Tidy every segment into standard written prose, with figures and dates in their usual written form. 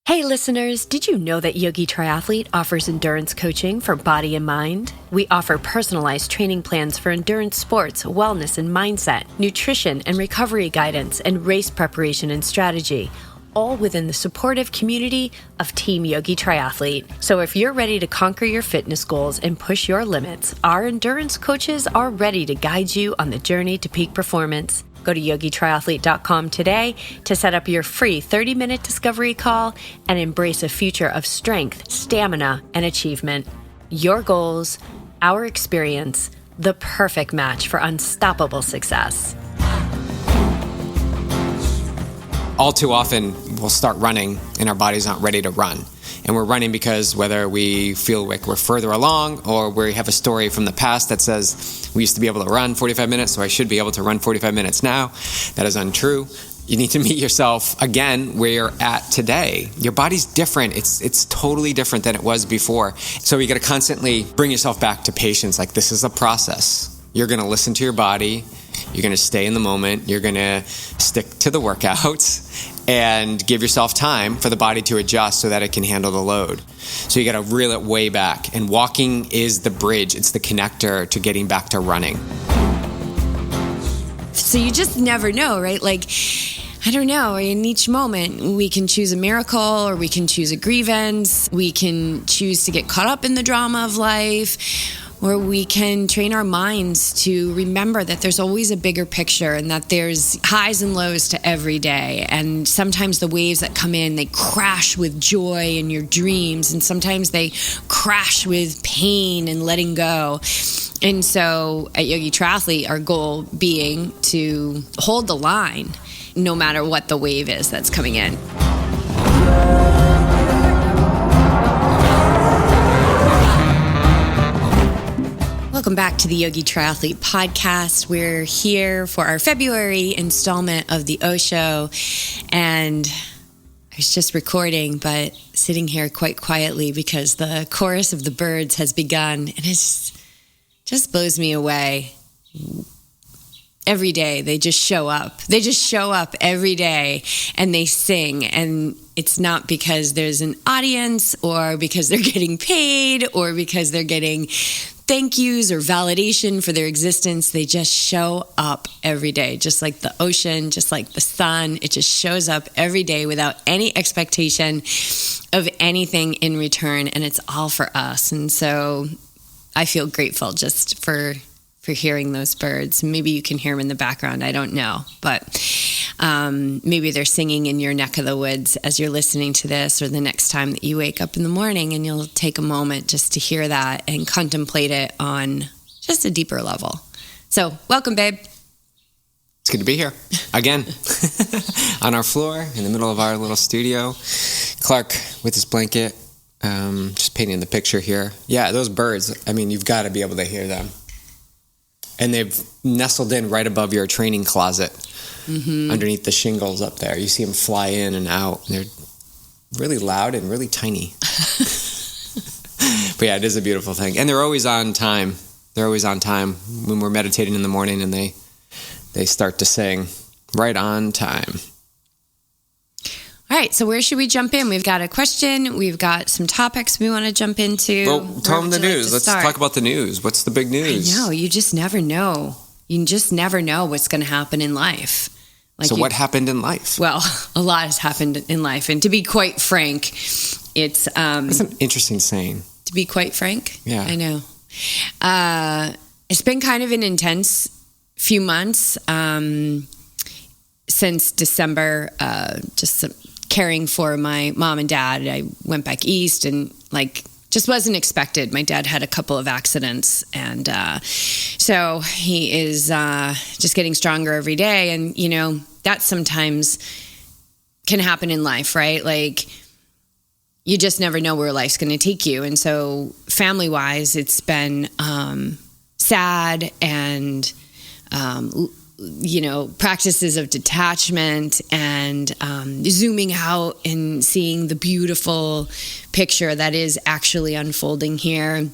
Hey listeners, did you know that YogiTriathlete offers endurance coaching for body and mind? We offer personalized training plans for endurance sports, wellness and mindset, nutrition and recovery guidance, and race preparation and strategy, all within the supportive community of Team YogiTriathlete. So if you're ready to conquer your fitness goals and push your limits, our endurance coaches are ready to guide you on the journey to peak performance. Go to YogiTriathlete.com today to set up your free 30-minute discovery call and embrace a future of strength, stamina, and achievement. Your goals, our experience, the perfect match for unstoppable success. All too often, we'll start running and our body's not ready to run. And we're running because whether we feel like we're further along or we have a story from the past that says we used to be able to run 45 minutes, so I should be able to run 45 minutes now. That is untrue. You need to meet yourself again where you're at today. Your body's different. It's totally different than it was before. So you got to constantly bring yourself back to patience. Like, this is a process. You're going to listen to your body. You're going to stay in the moment. You're going to stick to the workouts and give yourself time for the body to adjust so that it can handle the load. So you got to reel it way back. And walking is the bridge. It's the connector to getting back to running. So you just never know, right? Like, I don't know, in each moment, we can choose a miracle or we can choose a grievance. We can choose to get caught up in the drama of life, or we can train our minds to remember that there's always a bigger picture and that there's highs and lows to every day. And sometimes the waves that come in, they crash with joy and your dreams. And sometimes they crash with pain and letting go. And so at YogiTriathlete, our goal being to hold the line no matter what the wave is that's coming in. Welcome back to the YogiTriathlete podcast. We're here for our February installment of the O Show. And I was just recording, but sitting here quite quietly because the chorus of the birds has begun. And it just blows me away. Every day, they just show up. They just show up every day and they sing. And it's not because there's an audience or because they're getting paid or because they're getting thank yous or validation for their existence. They just show up every day, just like the ocean, just like the sun. It just shows up every day without any expectation of anything in return, and it's all for us. And so I feel grateful just for hearing those birds. Maybe you can hear them in the background. I don't know, but maybe they're singing in your neck of the woods as you're listening to this, or the next time that you wake up in the morning, and you'll take a moment just to hear that and contemplate it on just a deeper level. So welcome, babe. It's good to be here again on our floor in the middle of our little studio. Clark with his blanket, just painting the picture here. Yeah, those birds, I mean, you've got to be able to hear them. And they've nestled in right above your training closet, underneath the shingles up there. You see them fly in and out. And they're really loud and really tiny. But yeah, it is a beautiful thing. And they're always on time. They're always on time when we're meditating in the morning, and they start to sing right on time. All right, so where should we jump in? We've got a question. We've got some topics we want to jump into. Well, tell them the news. Let's talk about the news. What's the big news? I know. You just never know. You just never know what's going to happen in life. What happened in life? Well, a lot has happened in life. And to be quite frank, it's... That's an interesting saying. To be quite frank? Yeah. I know. It's been kind of an intense few months since December, just caring for my mom and dad. I went back east and just wasn't expected. My dad had a couple of accidents, and so he is just getting stronger every day. And, that sometimes can happen in life, right? Like, you just never know where life's going to take you. And so family-wise, it's been sad and practices of detachment and zooming out and seeing the beautiful picture that is actually unfolding here,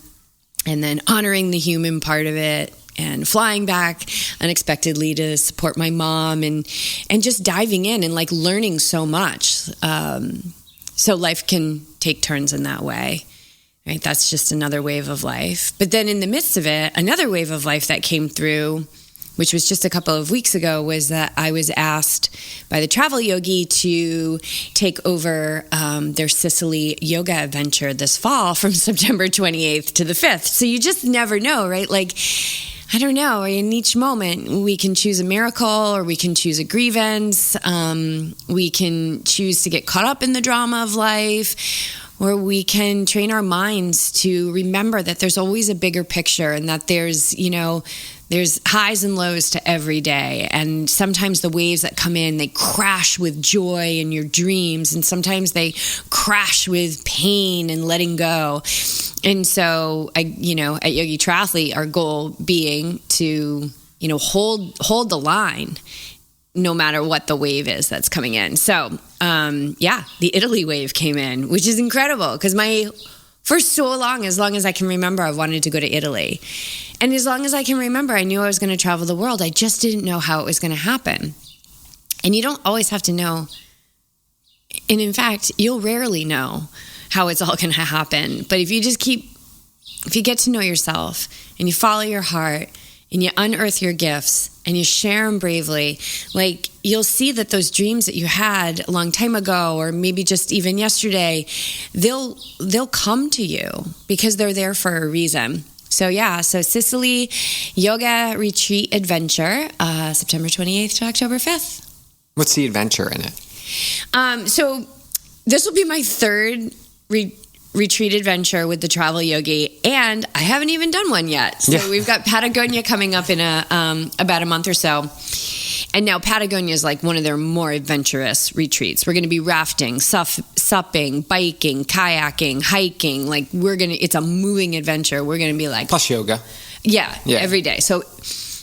and then honoring the human part of it, and flying back unexpectedly to support my mom, and just diving in and learning so much. So life can take turns in that way, right? That's just another wave of life. But then in the midst of it, another wave of life that came through, which was just a couple of weeks ago, was that I was asked by the travel yogi to take over their Sicily yoga adventure this fall from September 28th to the 5th. So you just never know, right? Like, I don't know, in each moment, we can choose a miracle or we can choose a grievance. We can choose to get caught up in the drama of life, or we can train our minds to remember that there's always a bigger picture and that there's highs and lows to every day. And sometimes the waves that come in, they crash with joy in your dreams. And sometimes they crash with pain and letting go. And so, at YogiTriathlete, our goal being to, hold the line no matter what the wave is that's coming in. So, the Italy wave came in, which is incredible because for so long as I can remember, I wanted to go to Italy. And as long as I can remember, I knew I was going to travel the world. I just didn't know how it was going to happen. And you don't always have to know. And in fact, you'll rarely know how it's all going to happen. But if you get to know yourself and you follow your heart and you unearth your gifts and you share them bravely, like you'll see that those dreams that you had a long time ago, or maybe just even yesterday, they'll come to you because they're there for a reason. So Sicily Yoga Retreat Adventure, September 28th to October 5th. What's the adventure in it? So this will be my third retreat adventure with the travel yogi, and I haven't even done one yet. So we've got Patagonia coming up in about a month or so. And now Patagonia is like one of their more adventurous retreats. We're going to be rafting, supping, biking, kayaking, hiking. Like it's a moving adventure. We're going to be like... Plus yoga. Yeah, every day. So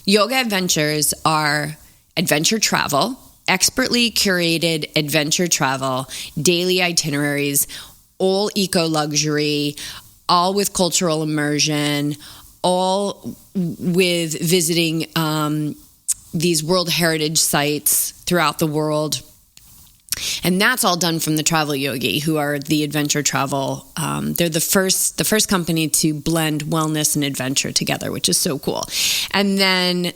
yoga adventures are adventure travel, expertly curated adventure travel, daily itineraries, all eco-luxury, all with cultural immersion, all with visiting these World Heritage sites throughout the world. And that's all done from the travel yogi, who are the adventure travel. They're the first company to blend wellness and adventure together, which is so cool. And then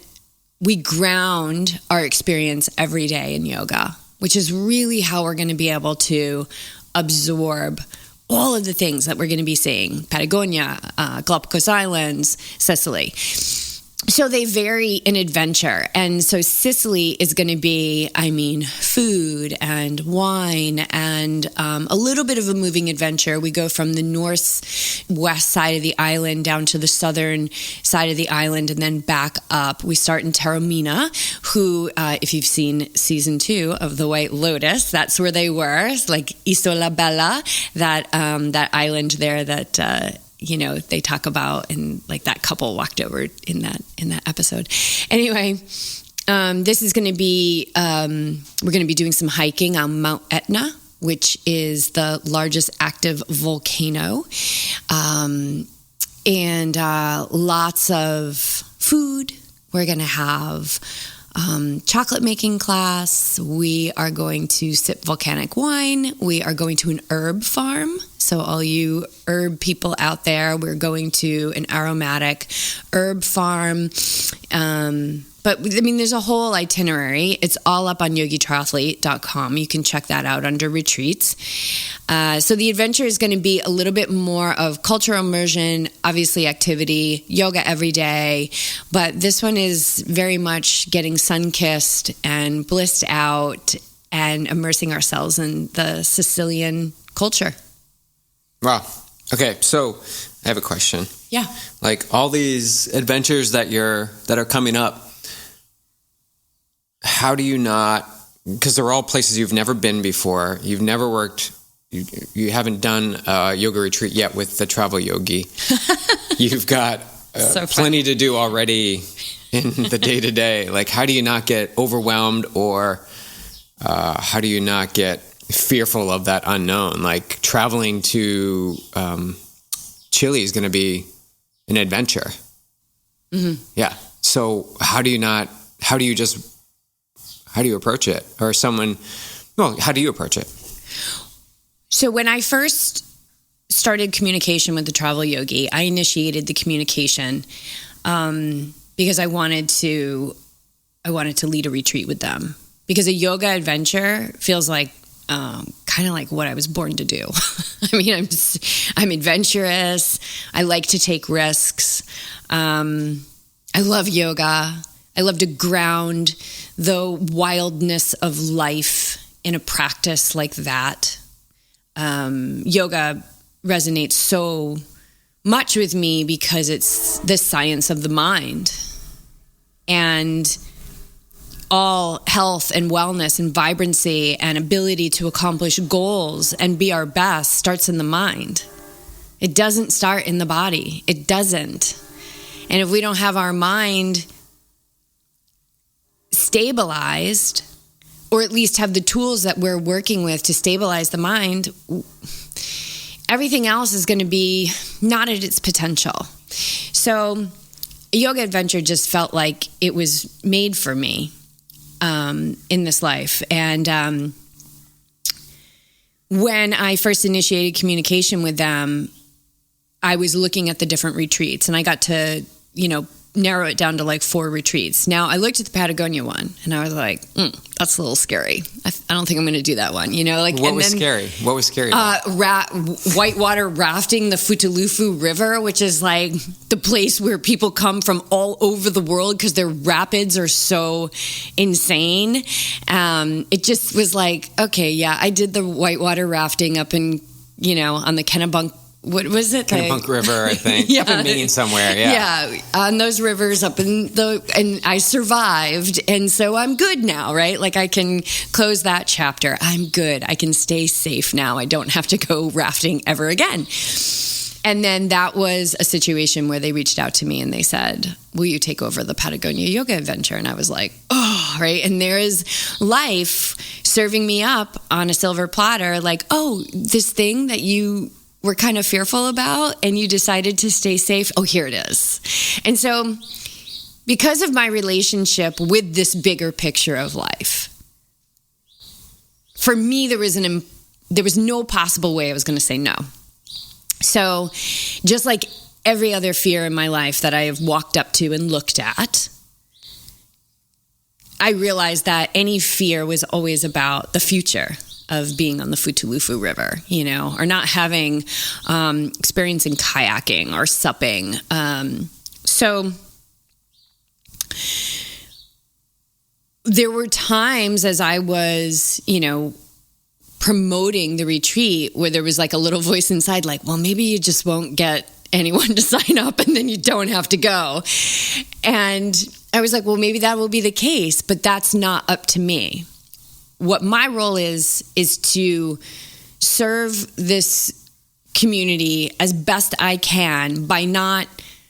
we ground our experience every day in yoga, which is really how we're going to be able to absorb all of the things that we're going to be seeing. Patagonia, Galapagos Islands, Sicily. So they vary in adventure. And so Sicily is going to be, food and wine and a little bit of a moving adventure. We go from the northwest side of the island down to the southern side of the island and then back up. We start in Taormina, who, if you've seen season 2 of The White Lotus, that's where they were. It's like Isola Bella, that island there that... they talk about, and like that couple walked over in that episode. Anyway, this is going to be, we're going to be doing some hiking on Mount Etna, which is the largest active volcano, and lots of food. We're going to have chocolate making class. We are going to sip volcanic wine. We are going to an herb farm. So all you herb people out there, we're going to an aromatic herb farm. But there's a whole itinerary. It's all up on YogiTriathlete.com. You can check that out under retreats. So the adventure is going to be a little bit more of cultural immersion, obviously activity, yoga every day. But this one is very much getting sun-kissed and blissed out and immersing ourselves in the Sicilian culture. Wow. Okay, so I have a question. Yeah. Like all these adventures that are coming up, how do you not, because they're all places you've never been before, you've never worked, you haven't done a yoga retreat yet with the travel yogi. You've got plenty to do already in the day-to-day. Like how do you not get overwhelmed, or how do you not get fearful of that unknown? Like traveling to Chile is going to be an adventure. Mm-hmm. Yeah. So how do you approach it? Or how do you approach it? So when I first started communication with the travel yogi, I initiated the communication because I wanted to lead a retreat with them, because a yoga adventure feels like kind of like what I was born to do. I mean, I'm adventurous. I like to take risks. I love yoga. I love to ground the wildness of life in a practice like that. Yoga resonates so much with me because it's the science of the mind. And all health and wellness and vibrancy and ability to accomplish goals and be our best starts in the mind. It doesn't start in the body. It doesn't. And if we don't have our mind stabilized, or at least have the tools that we're working with to stabilize the mind, everything else is going to be not at its potential. So a yoga adventure just felt like it was made for me in this life. And when I first initiated communication with them, I was looking at the different retreats, and I got to, narrow it down to like 4 retreats. Now, I looked at the Patagonia one, and I was like, that's a little scary. I don't think I'm going to do that one. What was scary? What was scary? Whitewater rafting the Futulufu River, which is like the place where people come from all over the world because their rapids are so insane. It just was like, okay, yeah, I did the whitewater rafting up in, on the Kennebunk. What was it? Kennebunk River, I think. Yeah. Up in Maine somewhere, yeah. Yeah, on those rivers and I survived, and so I'm good now, right? Like I can close that chapter. I'm good. I can stay safe now. I don't have to go rafting ever again. And then that was a situation where they reached out to me and they said, will you take over the Patagonia yoga adventure? And I was like, oh, right. And there is life serving me up on a silver platter, like, oh, this thing that you were kind of fearful about and you decided to stay safe. Oh, here it is. And so because of my relationship with this bigger picture of life, for me, there was no possible way I was going to say no. So just like every other fear in my life that I have walked up to and looked at, I realized that any fear was always about the future of being on the Futulufu River, or not having, experiencing kayaking or supping. So there were times as I was, promoting the retreat where there was like a little voice inside, like, well, maybe you just won't get anyone to sign up and then you don't have to go. And I was like, well, maybe that will be the case, but that's not up to me. What my role is to serve this community as best I can by not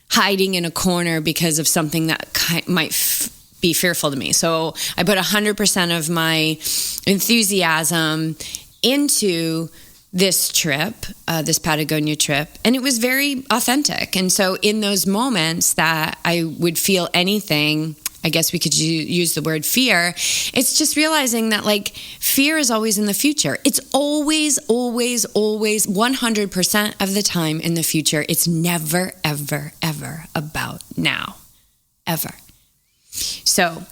hiding in a corner because of something that might be fearful to me. So I put 100% of my enthusiasm into this trip, this Patagonia trip, and it was very authentic. And so in those moments that I would feel anything, I guess we could use the word fear. It's just realizing that like fear is always in the future. It's always, always, always 100% of the time in the future. It's never, ever, ever about now, ever. So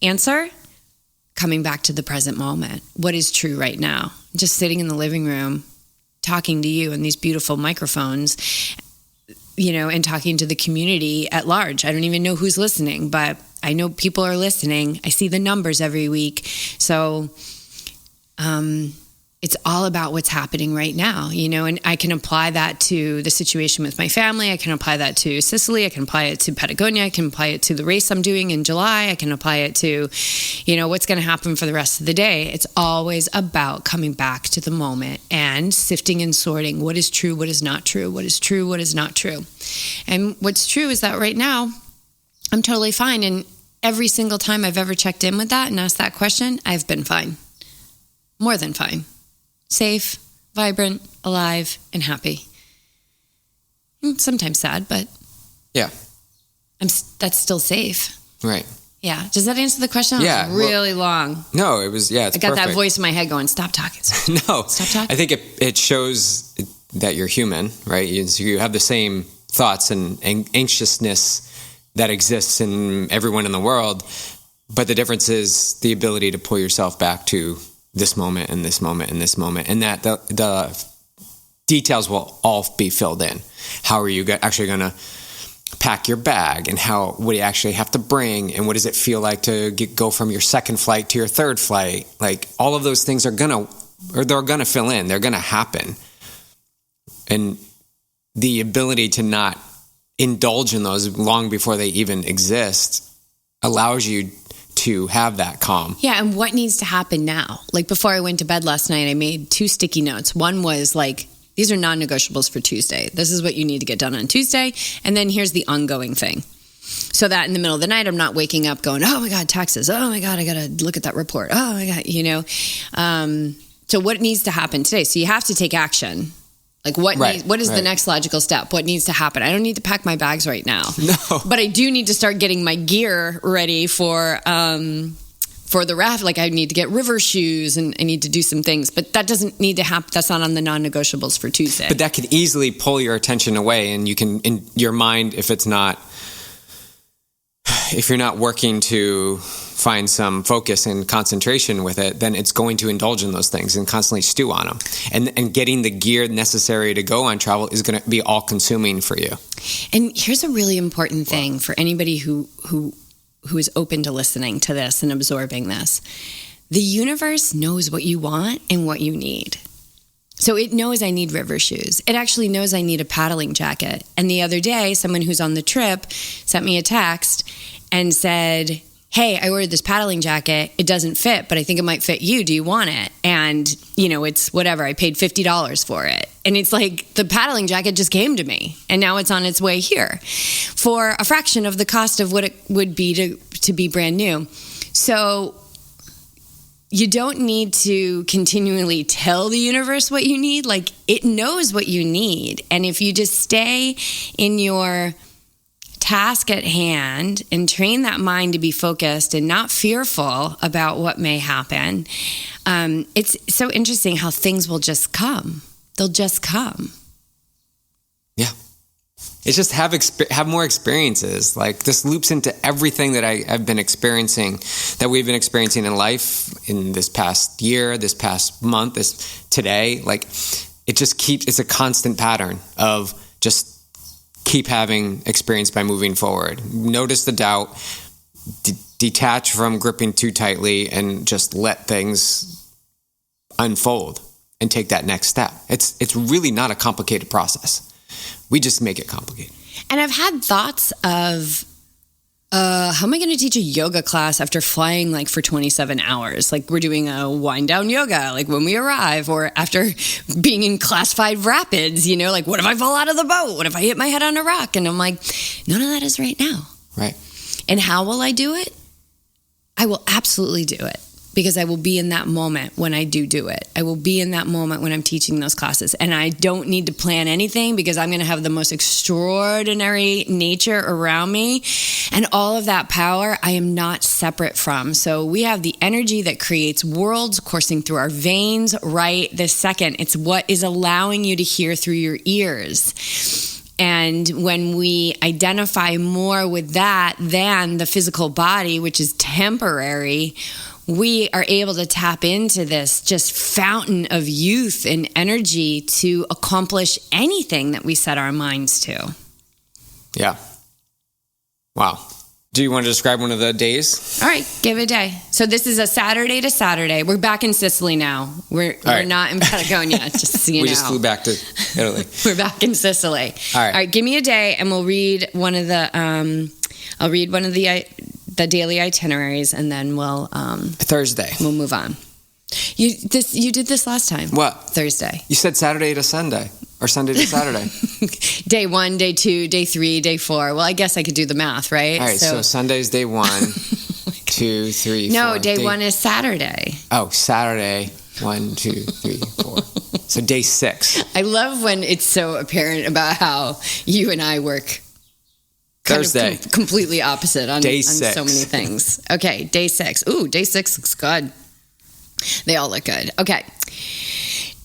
answer, coming back to the present moment. What is true right now? Just sitting in the living room, talking to you in these beautiful microphones, and talking to the community at large. I don't even know who's listening, but I know people are listening. I see the numbers every week. So it's all about what's happening right now, and I can apply that to the situation with my family. I can apply that to Sicily. I can apply it to Patagonia. I can apply it to the race I'm doing in July. I can apply it to, what's going to happen for the rest of the day. It's always about coming back to the moment and sifting and sorting what is true, what is not true, what is true, what is not true. And what's true is that right now, I'm totally fine. And every single time I've ever checked in with that and asked that question, I've been fine. More than fine. Safe, vibrant, alive, and happy. Sometimes sad, but yeah, that's still safe. Right. Yeah. Does that answer the question? Yeah. It was really long. No, it was, it's I got perfect. that voice in my head going, stop talking. No. Stop talking. I think it shows that you're human, right? You have the same thoughts and anxiousness that exists in everyone in the world, but the difference is the ability to pull yourself back to this moment and this moment and this moment, and that the details will all be filled in. How are you actually going to pack your bag, and what do you actually have to bring, and what does it feel like to go from your second flight to your third flight? Like, all of those things they're gonna fill in. They're gonna happen, and the ability to not indulge in those long before they even exist allows you to have that calm. Yeah, and what needs to happen now? Like, before I went to bed last night, I made 2 sticky notes. One was like, these are non-negotiables for Tuesday. This is what you need to get done on Tuesday. And then here's the ongoing thing. So that in the middle of the night, I'm not waking up going, oh my God, taxes. Oh my God, I got to look at that report. Oh my God, So what needs to happen today? So you have to take action. Like, what is the next logical step? What needs to happen? I don't need to pack my bags right now. No. But I do need to start getting my gear ready for the raft. Like, I need to get river shoes, and I need to do some things. But that doesn't need to happen. That's not on the non-negotiables for Tuesday. But that could easily pull your attention away, and you can, in your mind, if you're not working to find some focus and concentration with it, then it's going to indulge in those things and constantly stew on them. And getting the gear necessary to go on travel is going to be all consuming for you. And here's a really important thing for anybody who is open to listening to this and absorbing this. The universe knows what you want and what you need. So it knows I need river shoes. It actually knows I need a paddling jacket. And the other day, someone who's on the trip sent me a text and said, hey, I ordered this paddling jacket. It doesn't fit, but I think it might fit you. Do you want it? And, it's whatever. I paid $50 for it. And it's like, the paddling jacket just came to me, and now it's on its way here for a fraction of the cost of what it would be to be brand new. So you don't need to continually tell the universe what you need. Like, it knows what you need. And if you just stay in your task at hand and train that mind to be focused and not fearful about what may happen, it's so interesting how things will just come. They'll just come. Yeah. It's just have more experiences. Like, this loops into everything that I've been experiencing, that we've been experiencing in life in this past year, this past month, today. Like, it's a constant pattern of just keep having experience by moving forward. Notice the doubt, detach from gripping too tightly, and just let things unfold and take that next step. It's really not a complicated process. We just make it complicated. And I've had thoughts of, how am I going to teach a yoga class after flying for 27 hours? Like, we're doing a wind down yoga, like when we arrive, or after being in class 5 rapids, like, what if I fall out of the boat? What if I hit my head on a rock? And I'm like, none of that is right now. Right. And how will I do it? I will absolutely do it, because I will be in that moment when I do it. I will be in that moment when I'm teaching those classes. And I don't need to plan anything, because I'm going to have the most extraordinary nature around me. And all of that power I am not separate from. So we have the energy that creates worlds coursing through our veins right this second. It's what is allowing you to hear through your ears. And when we identify more with that than the physical body, which is temporary, we are able to tap into this just fountain of youth and energy to accomplish anything that we set our minds to. Yeah. Wow. Do you want to describe one of the days? All right, give it a day. So this is a Saturday to Saturday. We're back in Sicily now. We're not in Patagonia, just so you know. We just flew back to Italy. We're back in Sicily. All right, give me a day, and we'll read one of the. I'll read one of the daily itineraries, and then we'll Thursday. We'll move on. You did this last time. What? Thursday. You said Saturday to Sunday, or Sunday to Saturday. Day 1, day 2, day 3, day 4. Well, I guess I could do the math, right? All right, so Sunday's day 1, 2, 3, 4. No, day 1 is Saturday. Oh, Saturday, 1, 2, 3, 4. So day 6. I love when it's so apparent about how you and I work Thursday. Completely opposite on Day on 6. so many things. Okay, day 6. Ooh, day 6 looks good. They all look good. Okay.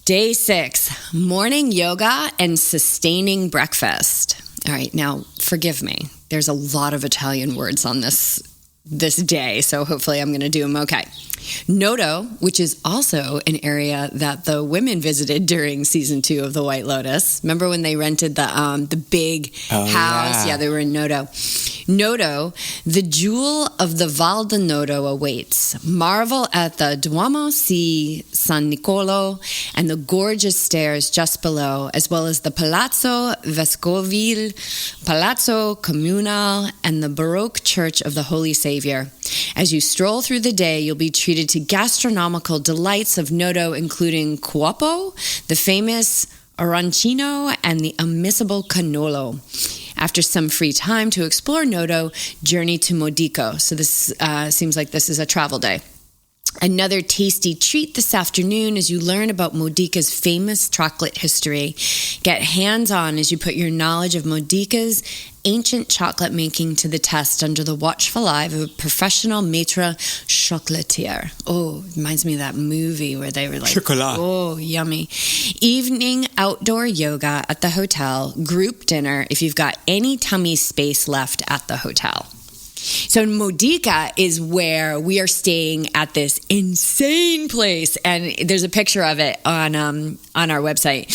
Day 6, morning yoga and sustaining breakfast. All right, now forgive me. There's a lot of Italian words on this day, so hopefully I'm going to do them okay. Noto, which is also an area that the women visited during season 2 of the White Lotus. Remember when they rented the big house? Yeah, they were in Noto. Noto, the jewel of the Val di Noto awaits. Marvel at the Duomo di San Nicolo and the gorgeous stairs just below, as well as the Palazzo Vescovile, Palazzo Comunale, and the Baroque Church of the Holy Savior. As you stroll through the day, you'll be treated to gastronomical delights of Noto, including cuopo, the famous arancino, and the unmissable cannolo. After some free time to explore Noto, journey to Modico. So this seems like this is a travel day. Another tasty treat this afternoon as you learn about Modica's famous chocolate history. Get hands-on as you put your knowledge of Modica's ancient chocolate making to the test under the watchful eye of a professional maître chocolatier. Oh, reminds me of that movie where they were like, Chocolat. Oh, yummy. Evening outdoor yoga at the hotel, group dinner if you've got any tummy space left at the hotel. So Modica is where we are staying at this insane place, and there's a picture of it on our website,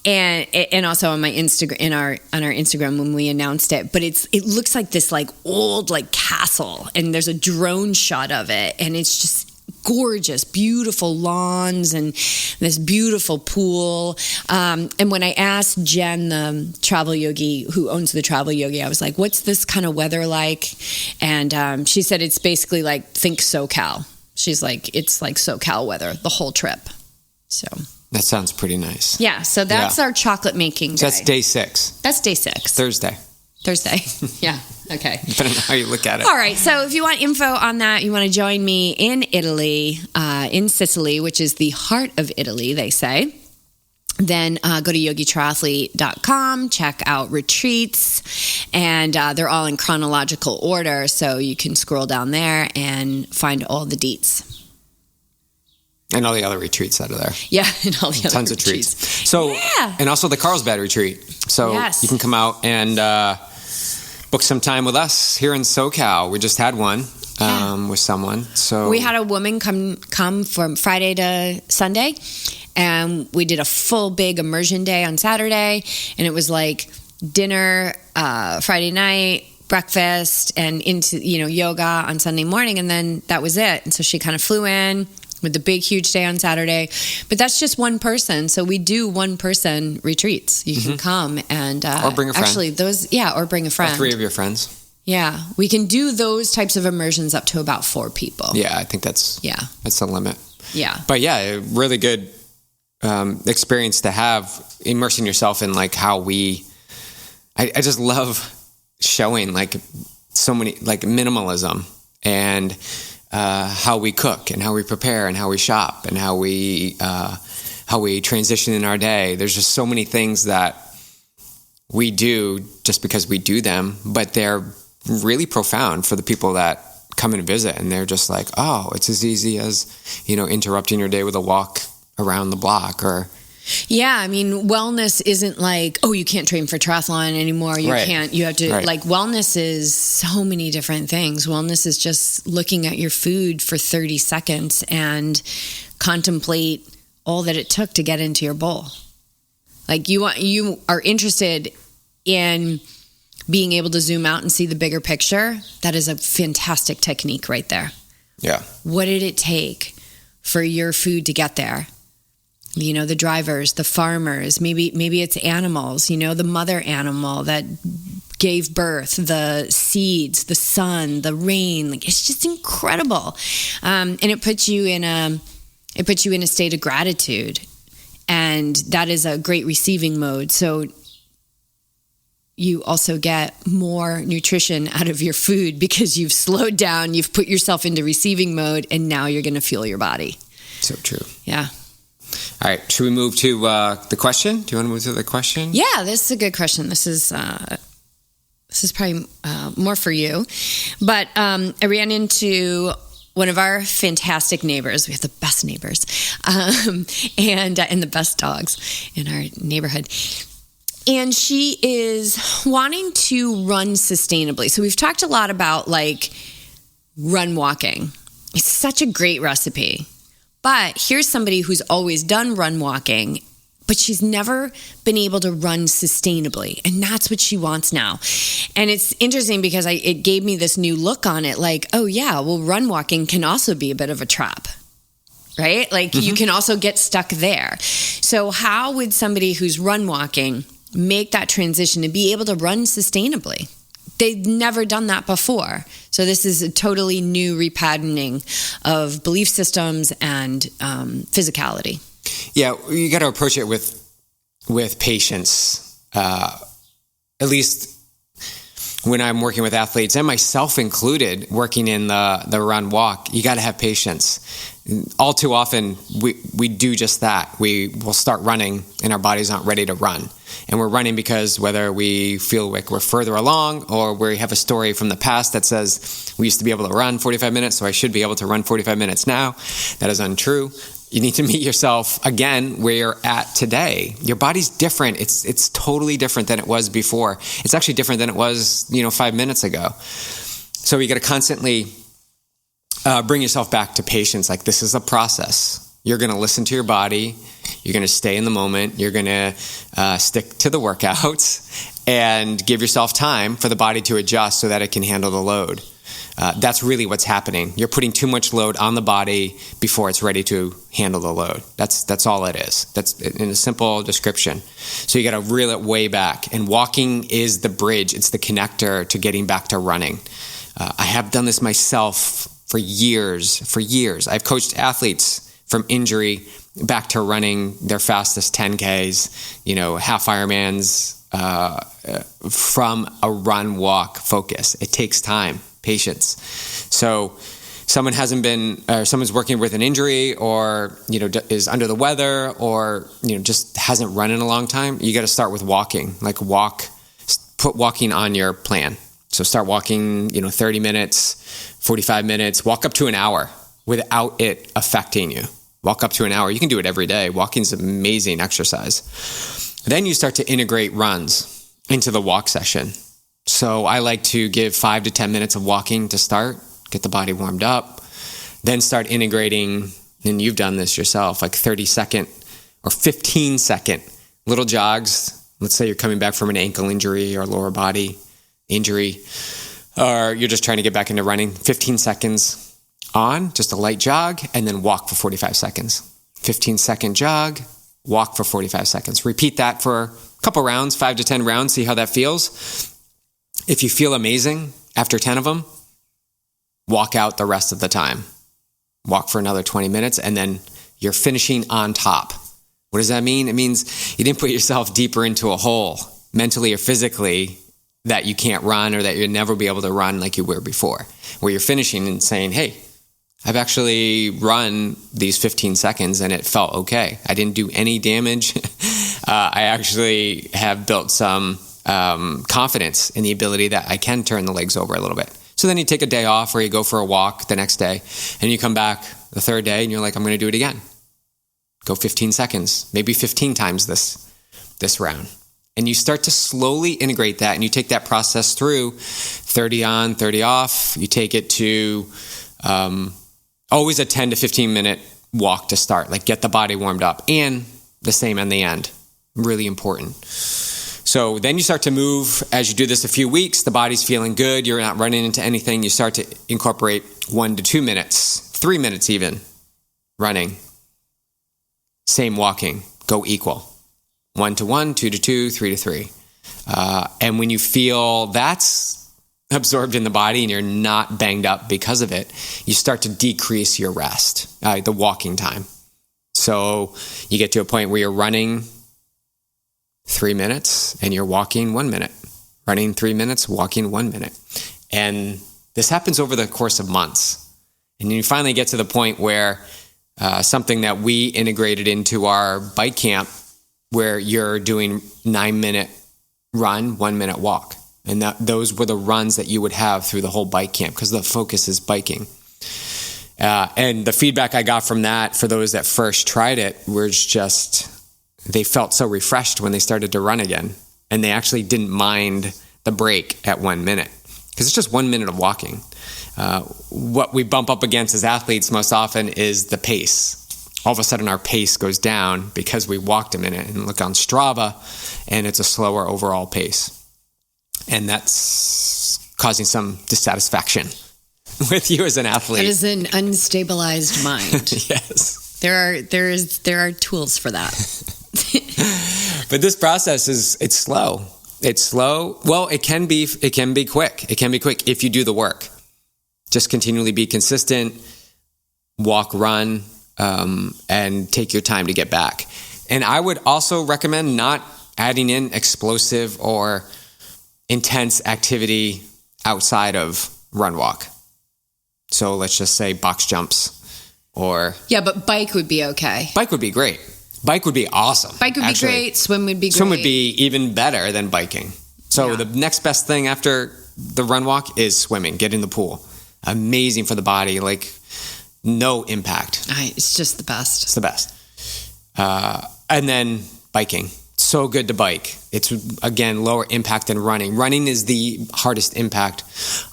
and also on my Instagram on our Instagram when we announced it. But it looks like this like old like castle, and there's a drone shot of it, and it's just gorgeous, beautiful lawns and this beautiful pool. And when I asked Jen, the travel yogi who owns the travel yogi, I was like, what's this kind of weather like? And she said, it's basically like, think SoCal. She's like, it's like SoCal weather the whole trip. So That sounds pretty nice. yeah, so that's our chocolate making day. So that's day 6. That's day 6. Thursday. Yeah. Okay. Depending on how you look at it. All right. So if you want info on that, you want to join me in Italy, in Sicily, which is the heart of Italy, they say. Then go to YogiTriathlete.com, check out retreats, and they're all in chronological order, so you can scroll down there and find all the deets. And all the other retreats that are there. Yeah, and all the other Tons of retreats. treats. So, yeah. And also the Carlsbad retreat. So yes. You can come out and book some time with us here in SoCal. We just had one with someone. So we had a woman come from Friday to Sunday, and we did a full big immersion day on Saturday, and it was like dinner Friday night, breakfast, and into yoga on Sunday morning, and then that was it. And so she kind of flew in with the big huge day on Saturday, but that's just one person. So we do one person retreats. You can come and or bring a friend. Actually, or bring a friend. Or 3 of your friends. Yeah, we can do those types of immersions up to about 4 people. Yeah, I think that's the limit. Yeah, but yeah, a really good experience to have, immersing yourself in like how I just love showing like so many like minimalism and how we cook and how we prepare and how we shop and how we transition in our day. There's just so many things that we do just because we do them, but they're really profound for the people that come and visit, and they're just like, oh, it's as easy as interrupting your day with a walk around the block. Or yeah, I mean, wellness isn't like, oh, you can't train for triathlon anymore. You can't. You have to like, wellness is so many different things. Wellness is just looking at your food for 30 seconds and contemplate all that it took to get into your bowl. Like you are interested in being able to zoom out and see the bigger picture. That is a fantastic technique right there. Yeah. What did it take for your food to get there? The drivers, the farmers, maybe it's animals, the mother animal that gave birth, the seeds, the sun, the rain. Like, it's just incredible. And it puts you in a state of gratitude. And that is a great receiving mode. So you also get more nutrition out of your food because you've slowed down, you've put yourself into receiving mode, and now you're going to fuel your body. So true. Yeah. All right. Should we move to the question? Do you want to move to the question? Yeah, this is a good question. This is this is probably more for you, but I ran into one of our fantastic neighbors. We have the best neighbors, and the best dogs in our neighborhood. And she is wanting to run sustainably. So we've talked a lot about like run walking. It's such a great recipe. But here's somebody who's always done run walking, but she's never been able to run sustainably. And that's what she wants now. And it's interesting because it gave me this new look on it. Like, oh yeah, well, run walking can also be a bit of a trap, right? Like you can also get stuck there. So how would somebody who's run walking make that transition to be able to run sustainably? They've never done that before. So this is a totally new repatterning of belief systems and physicality. Yeah, you got to approach it with patience. At least when I'm working with athletes, and myself included, working in the run walk, you got to have patience. All too often, we do just that. We will start running, and our bodies aren't ready to run. And we're running because whether we feel like we're further along or we have a story from the past that says we used to be able to run 45 minutes, so I should be able to run 45 minutes now. That is untrue. You need to meet yourself again where you're at today. Your body's different. It's totally different than it was before. It's actually different than it was, 5 minutes ago. So you got to constantly bring yourself back to patience. Like, this is a process. You're going to listen to your body. You're going to stay in the moment. You're going to stick to the workouts and give yourself time for the body to adjust so that it can handle the load. That's really what's happening. You're putting too much load on the body before it's ready to handle the load. That's all it is. That's in a simple description. So you got to reel it way back. And walking is the bridge. It's the connector to getting back to running. I have done this myself for years. I've coached athletes from injury back to running their fastest 10Ks, half Ironmans, from a run walk focus. It takes time. Patience. So someone's working with an injury or, is under the weather or, just hasn't run in a long time. You got to start with walking, put walking on your plan. So start walking, 30 minutes, 45 minutes, walk up to an hour without it affecting you. Walk up to an hour. You can do it every day. Walking's amazing exercise. Then you start to integrate runs into the walk session. So I like to give 5 to 10 minutes of walking to start, get the body warmed up, then start integrating, and you've done this yourself, like 30-second or 15-second little jogs. Let's say you're coming back from an ankle injury or lower body injury, or you're just trying to get back into running. 15 seconds on, just a light jog, and then walk for 45 seconds. 15-second jog, walk for 45 seconds. Repeat that for a couple rounds, 5 to 10 rounds, see how that feels. If you feel amazing after 10 of them, walk out the rest of the time. Walk for another 20 minutes, and then you're finishing on top. What does that mean? It means you didn't put yourself deeper into a hole, mentally or physically, that you can't run or that you'll never be able to run like you were before. Where you're finishing and saying, hey, I've actually run these 15 seconds and it felt okay. I didn't do any damage. I actually have built some confidence in the ability that I can turn the legs over a little bit. So then you take a day off or you go for a walk the next day and you come back the third day and you're like, I'm going to do it again. Go 15 seconds, maybe 15 times this round. And you start to slowly integrate that and you take that process through 30 on, 30 off. You take it to always a 10 to 15 minute walk to start, like get the body warmed up, and the same in the end. Really important. So then you start to move. As you do this a few weeks, the body's feeling good. You're not running into anything. You start to incorporate 1 to 2 minutes, 3 minutes even, running. Same walking. Go equal. 1 to 1, 2 to 2, 3 to 3. And when you feel that's absorbed in the body and you're not banged up because of it, you start to decrease your rest, the walking time. So you get to a point where you're running 3 minutes and you're walking 1 minute, running 3 minutes, walking 1 minute. And this happens over the course of months. And you finally get to the point where something that we integrated into our bike camp, where you're doing 9 minute run, 1 minute walk. And those were the runs that you would have through the whole bike camp because the focus is biking. And the feedback I got from that for those that first tried it was just, they felt so refreshed when they started to run again. And they actually didn't mind the break at 1 minute because it's just 1 minute of walking. What we bump up against as athletes most often is the pace. All of a sudden our pace goes down because we walked a minute, and look on Strava and it's a slower overall pace. And that's causing some dissatisfaction with you as an athlete. It is an unstabilized mind. Yes. There are tools for that. But this process it's slow. It's slow. Well, it can be quick. It can be quick if you do the work. Just continually be consistent, walk, run, and take your time to get back. And I would also recommend not adding in explosive or intense activity outside of run walk. So let's just say box jumps or... Yeah, but bike would be okay. Bike would be great. Bike would be awesome. Bike would be great. Swim would be great. Swim would be even better than biking. So the next best thing after the run walk is swimming. Get in the pool. Amazing for the body. Like no impact. It's just the best. It's the best. And then biking. So good to bike. It's, again, lower impact than running. Running is the hardest impact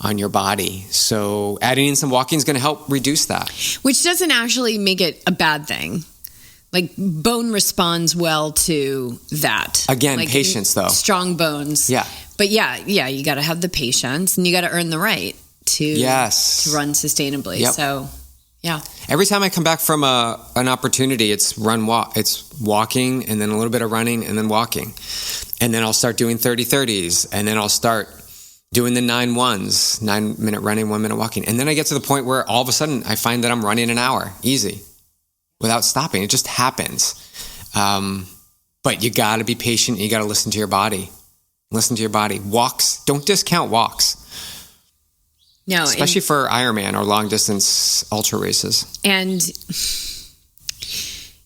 on your body. So adding in some walking is going to help reduce that. Which doesn't actually make it a bad thing. Like bone responds well to that. Again, like patience though. Strong bones. Yeah. But yeah, you got to have the patience and you got to earn the right to run sustainably. Yep. So, yeah. Every time I come back from an opportunity, it's walking and then a little bit of running and then walking. And then I'll start doing 30-30s and then I'll start doing the 9-1s, 9 minute running, 1 minute walking. And then I get to the point where all of a sudden I find that I'm running an hour easy without stopping. It just happens. But you got to be patient. You got to listen to your body. Listen to your body. Walks. Don't discount walks. No, especially for Ironman or long distance ultra races. And,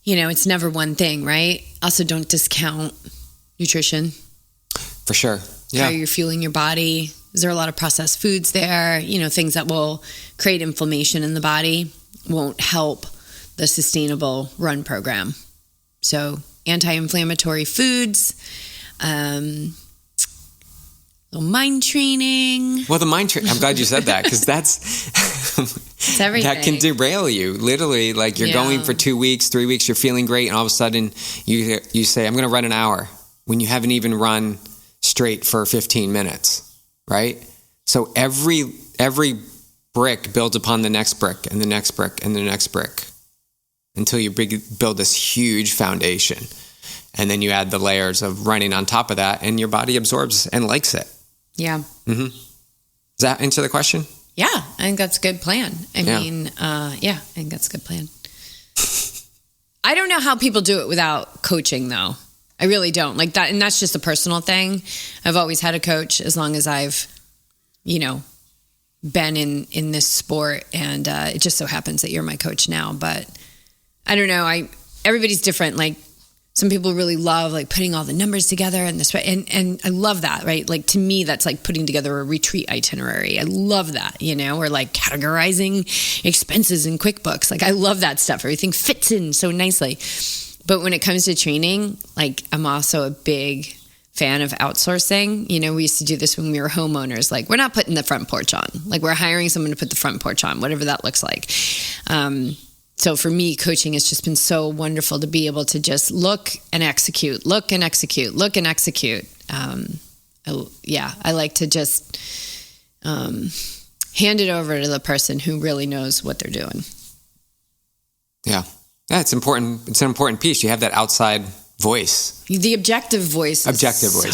it's never one thing, right? Also, don't discount nutrition. For sure. Yeah. How you're fueling your body. Is there a lot of processed foods there? Things that will create inflammation in the body won't help the sustainable run program. So anti-inflammatory foods, little mind training. Well, the mind training, I'm glad you said that because that's it's everything. That can derail you. Literally, like you're going for 2 weeks, 3 weeks, you're feeling great, and all of a sudden you say, I'm going to run an hour when you haven't even run straight for 15 minutes, right? So every brick builds upon the next brick and the next brick and the next brick until you build this huge foundation. And then you add the layers of running on top of that, and your body absorbs and likes it. Yeah. Mm-hmm. Does that answer the question? Yeah, I think that's a good plan. I think that's a good plan. I don't know how people do it without coaching, though. I really don't. Like that, and that's just a personal thing. I've always had a coach as long as I've, been in this sport, and it just so happens that you're my coach now. But I don't know. Everybody's different. Like some people really love like putting all the numbers together and this, and I love that, right? Like to me, that's like putting together a retreat itinerary. I love that, or like categorizing expenses in QuickBooks. Like I love that stuff. Everything fits in so nicely. But when it comes to training, like I'm also a big fan of outsourcing. We used to do this when we were homeowners. Like we're not putting the front porch on. Like we're hiring someone to put the front porch on, whatever that looks like. So for me, coaching has just been so wonderful to be able to just look and execute. I like to just hand it over to the person who really knows what they're doing. Yeah, it's important. It's an important piece. You have that outside voice. The objective voice is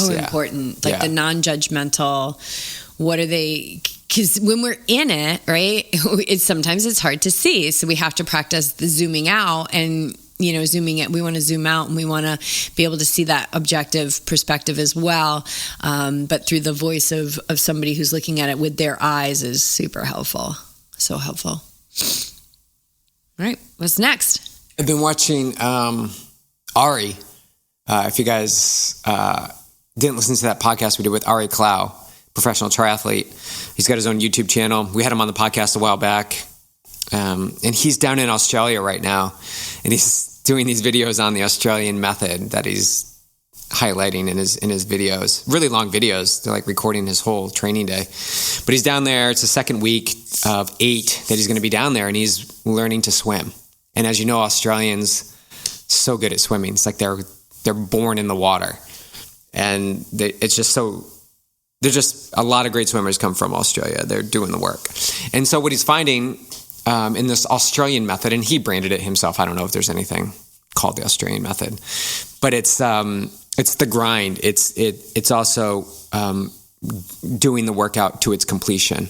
so important. Like the non-judgmental, what are they... Because when we're in it, right, sometimes it's hard to see. So we have to practice the zooming out and, zooming it. We want to zoom out and we want to be able to see that objective perspective as well. But through the voice of somebody who's looking at it with their eyes is super helpful. So helpful. All right. What's next? I've been watching If you guys didn't listen to that podcast we did with Ari Clow, professional triathlete. He's got his own YouTube channel. We had him on the podcast a while back. And he's down in Australia right now. And he's doing these videos on the Australian method that he's highlighting in his videos. Really long videos. They're like recording his whole training day. But he's down there. It's the second week of 8 that he's going to be down there, and he's learning to swim. And as you know, Australians so good at swimming. It's like they're born in the water. And it's just so... There's just a lot of great swimmers come from Australia. They're doing the work. And so what he's finding in this Australian method, and he branded it himself. I don't know if there's anything called the Australian method, but it's the grind. It's also doing the workout to its completion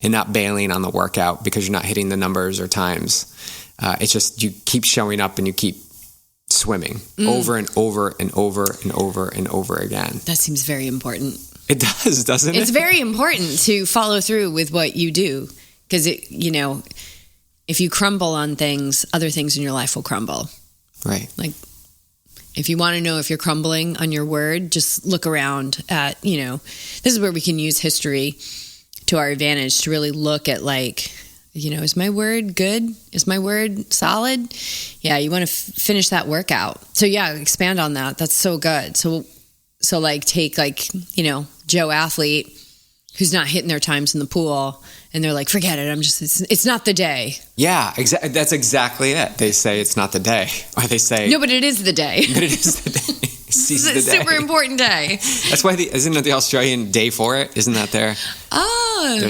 and not bailing on the workout because you're not hitting the numbers or times. It's just you keep showing up and you keep swimming over and over and over and over and over again. That seems very important. It does, doesn't it? It's very important to follow through with what you do because, if you crumble on things, other things in your life will crumble. Right. Like, if you want to know if you're crumbling on your word, just look around at, this is where we can use history to our advantage to really look at is my word good? Is my word solid? Yeah, you want to finish that workout. So yeah, expand on that. That's so good. So take Joe athlete who's not hitting their times in the pool and they're like, forget it. It's not the day. Yeah, that's exactly it. They say it's not the day. Or they say... No, but it is the day. But it is the day. Seize the day. It's a super important day. That's why isn't it the Australian day for it? Isn't that their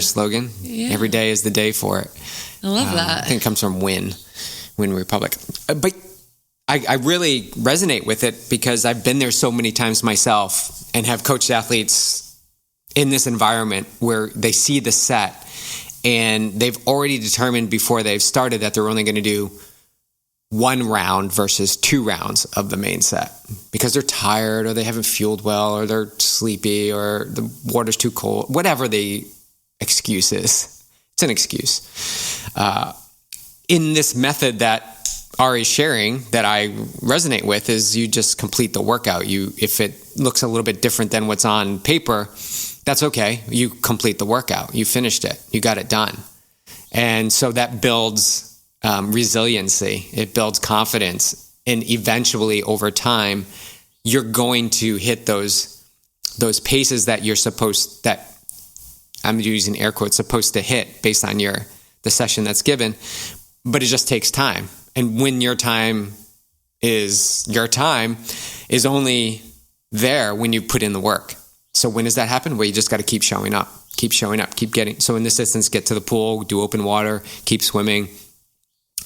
slogan? Yeah. Every day is the day for it. I love that. I think it comes from Win Republic. But I really resonate with it because I've been there so many times myself and have coached athletes in this environment where they see the set and they've already determined before they've started that they're only going to do 1 round versus 2 rounds of the main set because they're tired or they haven't fueled well or they're sleepy or the water's too cold, whatever the excuse is. It's an excuse. In this method that Ari's sharing that I resonate with is you just complete the workout. If it looks a little bit different than what's on paper, that's okay. You complete the workout. You finished it. You got it done. And so that builds resiliency. It builds confidence. And eventually over time, you're going to hit those paces that I'm using air quotes, supposed to hit based on the session that's given. But it just takes time. And when your time is only there when you put in the work. So when does that happen? Well, you just got to keep showing up, keep getting. So in this instance, get to the pool, do open water, keep swimming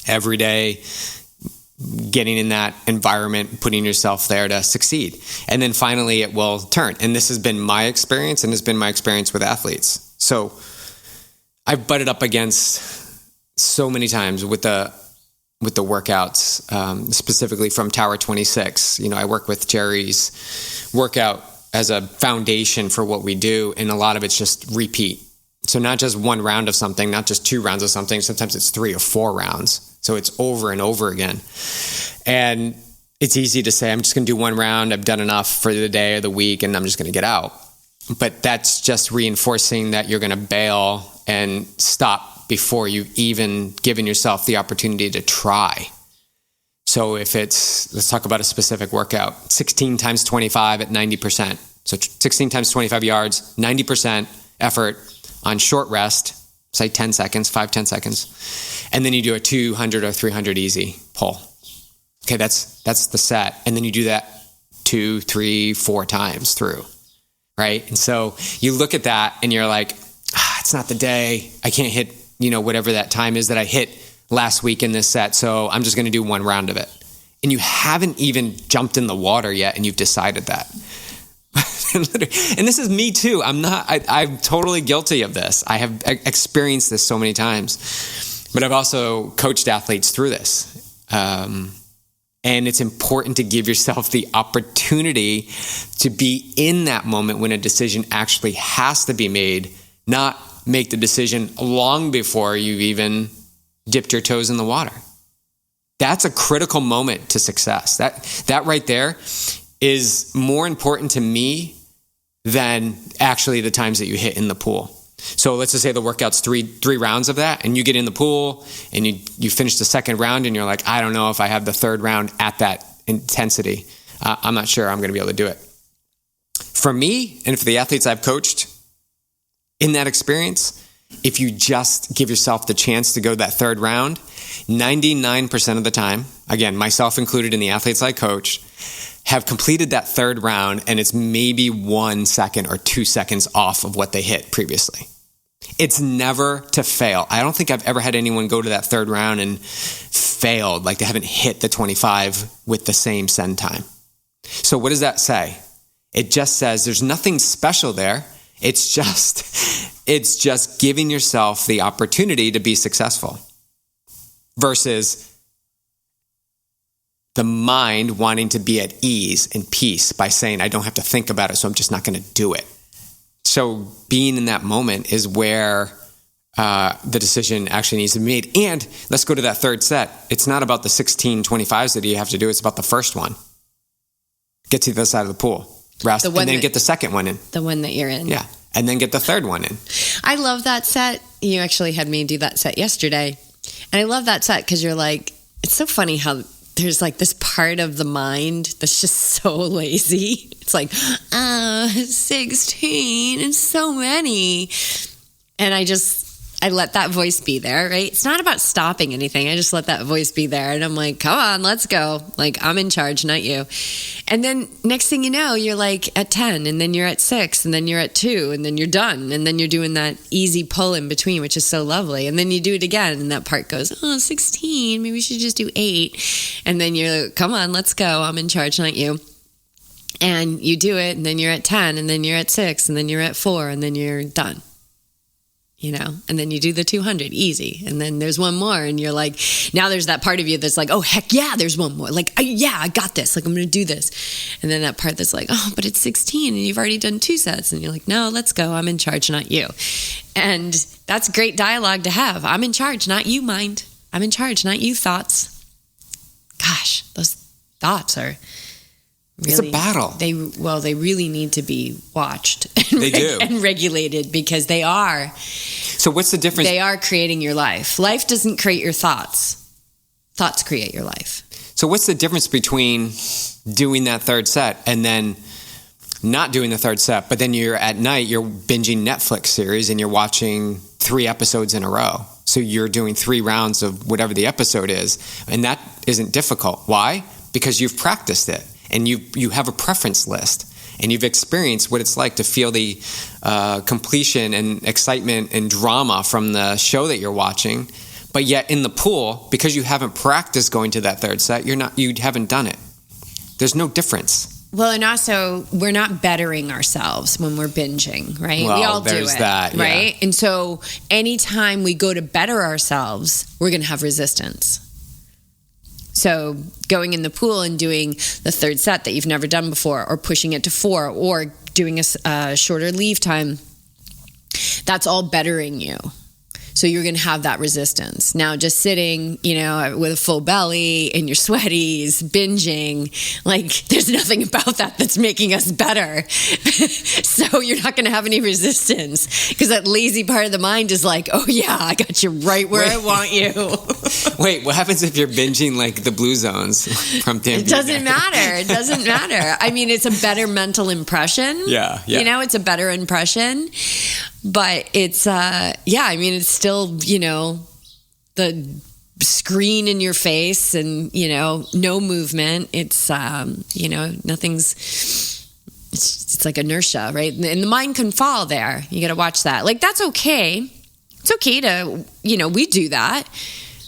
every day, getting in that environment, putting yourself there to succeed. And then finally it will turn. And this has been my experience and has been my experience with athletes. So I've butted up against so many times with the workouts, specifically from Tower 26. I work with Jerry's workout as a foundation for what we do, and a lot of it's just repeat. So not just 1 round of something, not just 2 rounds of something. Sometimes it's 3 or 4 rounds. So it's over and over again. And it's easy to say, I'm just going to do 1 round. I've done enough for the day or the week, and I'm just going to get out. But that's just reinforcing that you're going to bail and stop before you've even given yourself the opportunity to try. So let's talk about a specific workout, 16 times 25 at 90%. So 16 times 25 yards, 90% effort on short rest, say 10 seconds, 5-10 seconds. And then you do a 200 or 300 easy pull. Okay, that's the set. And then you do that 2, 3, 4 times through, right? And so you look at that and you're like, it's not the day. I can't hit, whatever that time is that I hit last week in this set. So I'm just going to do 1 round of it. And you haven't even jumped in the water yet. And you've decided that. And this is me too. I'm totally guilty of this. I have experienced this so many times, but I've also coached athletes through this. And it's important to give yourself the opportunity to be in that moment when a decision actually has to be made, not make the decision long before you've even dipped your toes in the water. That's a critical moment to success. That right there is more important to me than actually the times that you hit in the pool. So let's just say the workout's three rounds of that, and you get in the pool and you finish the second round and you're like, I don't know if I have the third round at that intensity. I'm not sure I'm going to be able to do it. For me, and for the athletes I've coached in that experience, if you just give yourself the chance to go that third round, 99% of the time, again, myself included in the athletes I coach, have completed that third round, and it's maybe 1 second or 2 seconds off of what they hit previously. It's never to fail. I don't think I've ever had anyone go to that third round and failed, like they haven't hit the 25 with the same send time. So what does that say? It just says there's nothing special there. It's just giving yourself the opportunity to be successful versus the mind wanting to be at ease and peace by saying, I don't have to think about it, so I'm just not going to do it. So being in that moment is where the decision actually needs to be made. And let's go to that third set. It's not about the 16 25s that you have to do. It's about the first one. Get to the other side of the pool. Rest, and then get the second one in. The one that you're in. Yeah. And then get the third one in. I love that set. You actually had me do that set yesterday. And I love that set because you're like, it's so funny how there's like this part of the mind that's just so lazy. It's like, 16 and so many. And I let that voice be there, right? It's not about stopping anything. I just let that voice be there. And I'm like, come on, let's go. Like, I'm in charge, not you. And then next thing you know, you're like at 10, and then you're at 6, and then you're at 2, and then you're done. And then you're doing that easy pull in between, which is so lovely. And then you do it again, and that part goes, 16, maybe we should just do 8. And then you're like, come on, let's go. I'm in charge, not you. And you do it, and then you're at 10, and then you're at 6, and then you're at 4, and then you're done. And then you do the 200 easy. And then there's one more, and you're like, now there's that part of you that's like, oh, heck yeah, there's one more. Like, I got this. Like, I'm going to do this. And then that part that's like, oh, but it's 16 and you've already done 2 sets. And you're like, no, let's go. I'm in charge, not you. And that's great dialogue to have. I'm in charge, not you, mind. I'm in charge, not you, thoughts. Gosh, those thoughts are really, it's a battle. They really need to be watched and regulated because they are. So what's the difference? They are creating your life. Life doesn't create your thoughts. Thoughts create your life. So what's the difference between doing that third set and then not doing the third set, but then you're at night, you're binging Netflix series and you're watching 3 episodes in a row. So you're doing 3 rounds of whatever the episode is, and that isn't difficult. Why? Because you've practiced it. And you have a preference list, and you've experienced what it's like to feel the completion and excitement and drama from the show that you're watching. But yet in the pool, because you haven't practiced going to that third set, you haven't done it. There's no difference. Well, and also we're not bettering ourselves when we're binging, right? Well, we all do there's it, that, yeah. right? And so anytime we go to better ourselves, we're going to have resistance. So going in the pool and doing the third set that you've never done before, or pushing it to 4, or doing a shorter leave time, that's all bettering you. So you're going to have that resistance. Now, just sitting, with a full belly and your sweaties, binging, like there's nothing about that that's making us better. So you're not going to have any resistance because that lazy part of the mind is like, oh yeah, I got you right where I want you. Wait, what happens if you're binging like the Blue Zones from Tampa? It doesn't matter. It doesn't matter. I mean, it's a better mental impression. Yeah. It's a better impression. But it's, it's still, the screen in your face and, no movement. It's, nothing's, it's like inertia, right? And the mind can fall there. You got to watch that. Like, that's okay. It's okay to, we do that.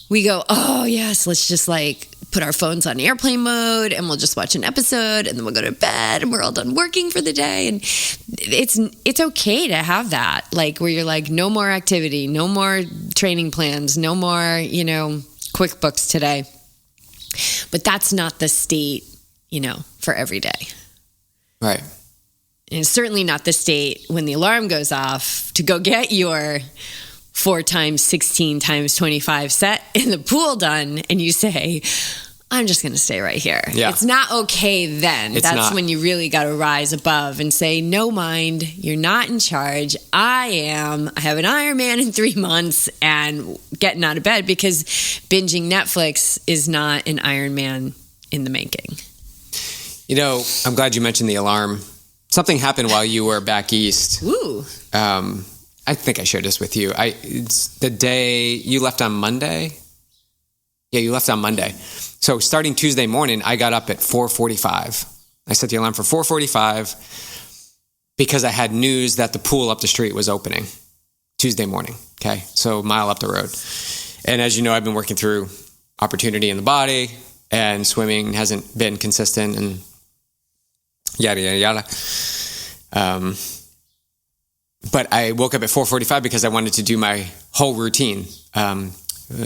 We go, oh, yes, let's just put our phones on airplane mode and we'll just watch an episode and then we'll go to bed and we're all done working for the day. And it's okay to have that, where you're like, no more activity, no more training plans, no more, QuickBooks today. But that's not the state, for every day. Right. And it's certainly not the state when the alarm goes off to go get your 4 times 16 times 25 set in the pool done, and you say, I'm just going to stay right here. Yeah. It's not okay then. That's when you really got to rise above and say, no mind, you're not in charge. I am. I have an Ironman in 3 months and getting out of bed, because binging Netflix is not an Ironman in the making. You know, I'm glad you mentioned the alarm. Something happened while you were back east. Ooh. I think I shared this with you. It's the day you left on Monday. Yeah, you left on Monday. So starting Tuesday morning, I got up at 4:45. I set the alarm for 4:45 because I had news that the pool up the street was opening Tuesday morning. Okay, so a mile up the road. And as you know, I've been working through opportunity in the body, and swimming hasn't been consistent, and yada, yada, yada. But I woke up at 4:45 because I wanted to do my whole routine,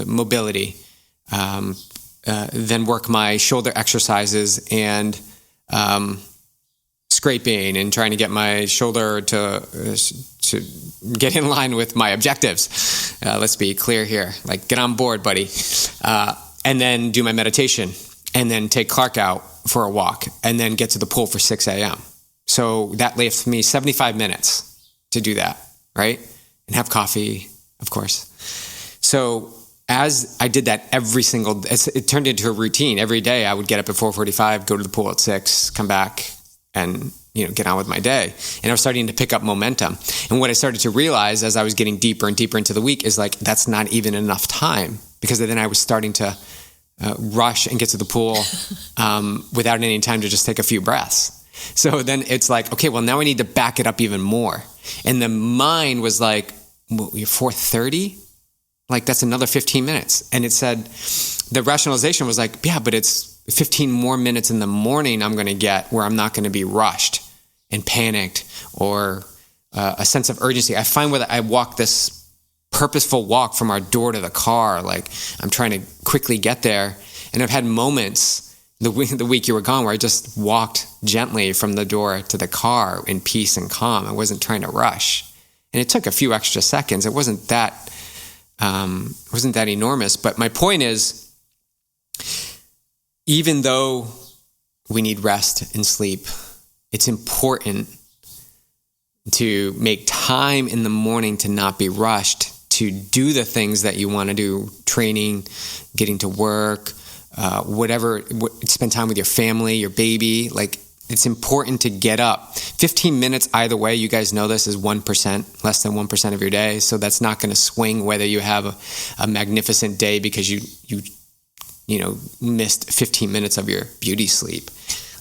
mobility, then work my shoulder exercises and scraping and trying to get my shoulder to get in line with my objectives. Let's be clear here. Like, get on board, buddy. And then do my meditation, and then take Clark out for a walk, and then get to the pool for 6 a.m. So that left me 75 minutes to do that, right? And have coffee, of course. So as I did that it turned into a routine. Every day I would get up at 4:45, go to the pool at 6, come back, and get on with my day. And I was starting to pick up momentum. And what I started to realize as I was getting deeper and deeper into the week is, like, that's not even enough time, because then I was starting to rush and get to the pool without any time to just take a few breaths. So then it's like, okay, well, now I need to back it up even more. And the mind was like, well, you're 4:30? Like, that's another 15 minutes. And it said, the rationalization was like, yeah, but it's 15 more minutes in the morning I'm going to get where I'm not going to be rushed and panicked or a sense of urgency. I find whether I walk this purposeful walk from our door to the car, like I'm trying to quickly get there. And I've had moments the week you were gone where I just walked gently from the door to the car in peace and calm. I wasn't trying to rush. And it took a few extra seconds. It wasn't that enormous. But my point is, even though we need rest and sleep, it's important to make time in the morning to not be rushed, to do the things that you want to do, training, getting to work, whatever, spend time with your family, your baby. Like, it's important to get up. 15 minutes either way, you guys know this, is 1%, less than 1% of your day. So that's not going to swing whether you have a magnificent day because you missed 15 minutes of your beauty sleep.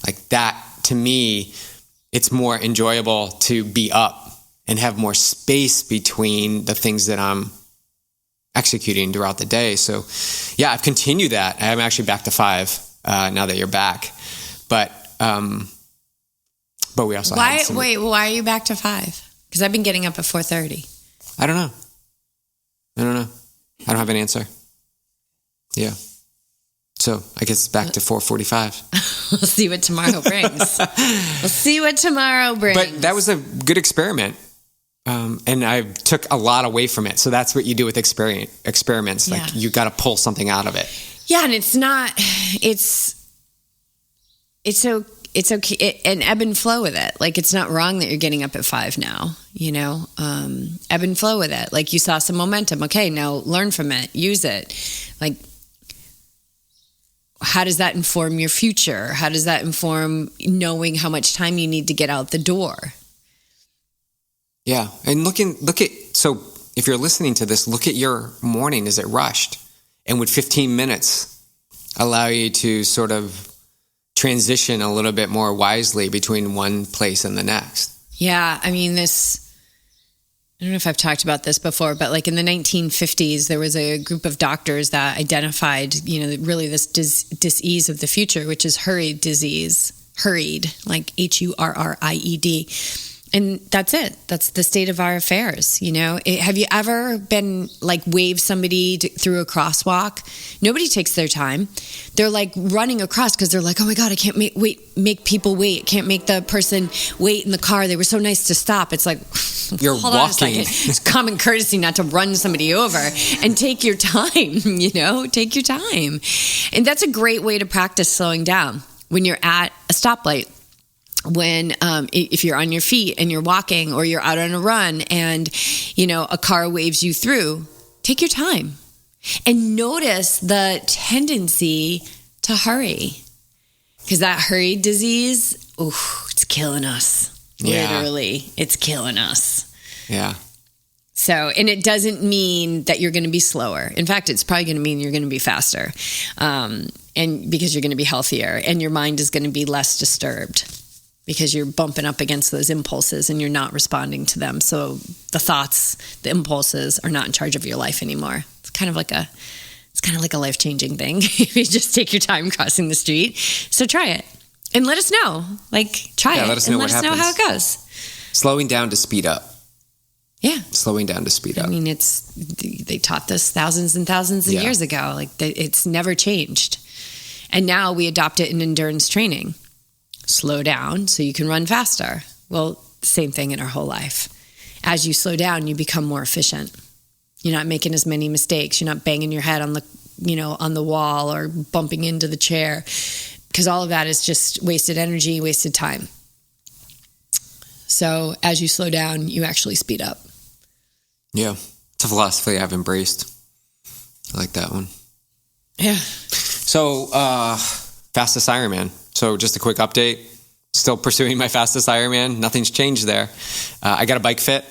Like that, to me, it's more enjoyable to be up and have more space between the things that I'm executing throughout the day. So yeah, I've continued that. I'm actually back to 5 now that you're back. But we also why are you back to 5? Because I've been getting up at 4:30. I don't know. I don't have an answer. Yeah. So I guess it's back to 4:45. We'll see what tomorrow brings. But that was a good experiment. And I took a lot away from it. So that's what you do with experiments. Like, you got to pull something out of it. Yeah. And it's okay, and ebb and flow with it. Like, it's not wrong that you're getting up at 5 now, ebb and flow with it. Like, you saw some momentum. Okay, now learn from it, use it. Like, how does that inform your future? How does that inform knowing how much time you need to get out the door? Yeah. And so if you're listening to this, look at your morning. Is it rushed? And would 15 minutes allow you to sort of transition a little bit more wisely between one place and the next? Yeah. I mean, I don't know if I've talked about this before, but like in the 1950s, there was a group of doctors that identified, really this disease of the future, which is Hurried disease. Hurried, like Hurried. And that's it. That's the state of our affairs. Have you ever been like wave somebody through a crosswalk? Nobody takes their time. They're like running across because they're like, oh my God, I can't make people wait. Can't make the person wait in the car. They were so nice to stop. It's like, You're hold on a walking. second. It's common courtesy not to run somebody over and take your time, take your time. And that's a great way to practice slowing down when you're at a stoplight. When if you're on your feet and you're walking, or you're out on a run and a car waves you through, take your time and notice the tendency to hurry, because that hurried disease, it's killing us. Literally, it's killing us. Yeah. So, and it doesn't mean that you're going to be slower. In fact, it's probably going to mean you're going to be faster, and because you're going to be healthier, and your mind is going to be less disturbed, because you're bumping up against those impulses and you're not responding to them. So the thoughts, the impulses are not in charge of your life anymore. It's kind of like a life-changing thing if you just take your time crossing the street. So try it and let us know. Try it. Let us know and let us know how it goes. Slowing down to speed up. Yeah. Slowing down to speed up. I mean, they taught this thousands and thousands of years ago. It's never changed. And now we adopt it in endurance training. Slow down so you can run faster. Well, same thing in our whole life. As you slow down, you become more efficient. You're not making as many mistakes. You're not banging your head on the wall or bumping into the chair, because all of that is just wasted energy, wasted time. So as you slow down, you actually speed up. Yeah. It's a philosophy I've embraced. I like that one. Yeah. So, fastest Ironman. So just a quick update. Still pursuing my fastest Ironman. Nothing's changed there. I got a bike fit,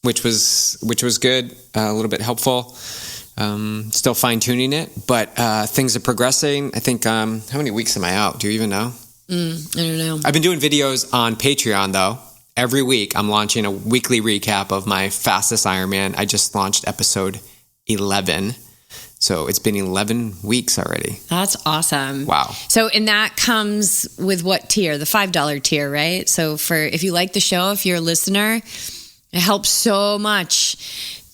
which was good. A little bit helpful. Still fine tuning it, but things are progressing. I think. How many weeks am I out? Do you even know? I don't know. I've been doing videos on Patreon though. Every week, I'm launching a weekly recap of my fastest Ironman. I just launched episode 11. So it's been 11 weeks already. That's awesome. Wow. So, and that comes with what tier? The $5 tier, right? So if you like the show, if you're a listener, it helps so much